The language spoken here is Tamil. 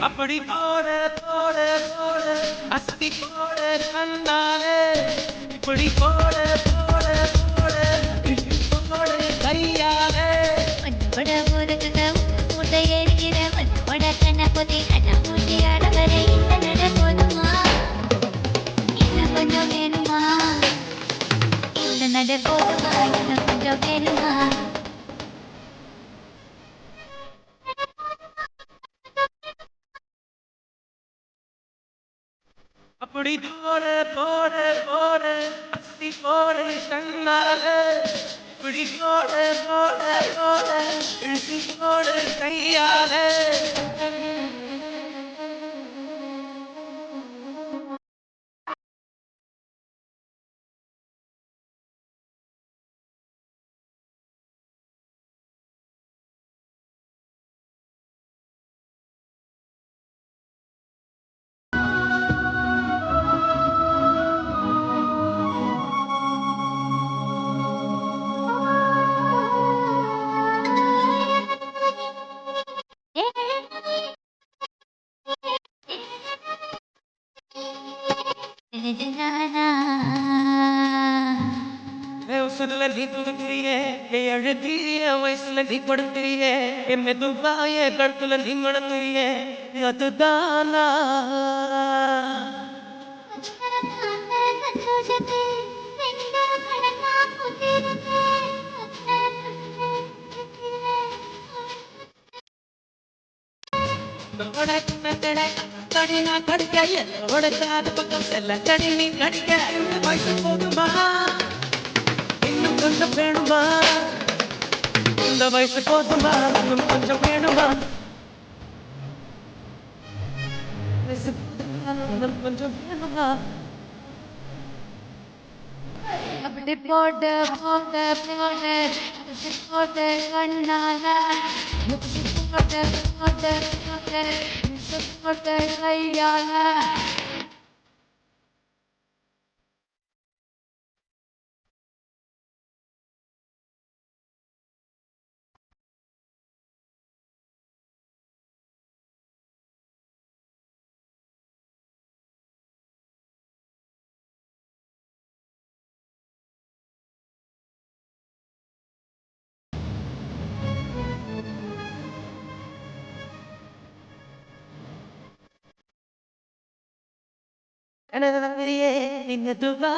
அப்படி போட போட போட அசதி போட கண்ணாலே இப்படி போட போட போட போட கையாலே பட முருகுக முட்டை எரிகிற பட கண்ணபதி கண்ணமூட்டி அடவரை இந்த நட போதுமா இன்னும் கொஞ்சம் வேணுமா இந்த நட போதுமா இன்னும் கொஞ்சம் வேணுமா அப்படி போட போட போட அசதி போட கண்ணாலே இப்படி போட போட போட இழுத்து போட கையாலே வயசுல நீ துடுக்கிறியே எழுதிய வயசுல நீ படுக்கிறியே என் மெதுவாய கழுத்துல நீ முடங்கிறியே அதுதானா கடிக்க என்னோட காது பக்கம் செல்ல கடி நீ கடிக்க வயசு போதுமா இன்னும் கொஞ்சம் வேணுமா இந்த வயசு போதுமா இன்னும் கொஞ்சம் வேணுமா வயசு போதுமா இன்னும் கொஞ்சம் வேணுமா அப்படி போட்டு போட்டு போட்டு போட்டு கண்ணால போட்டு போட்டு போட்டு போட்டு கையால நீங்க துவா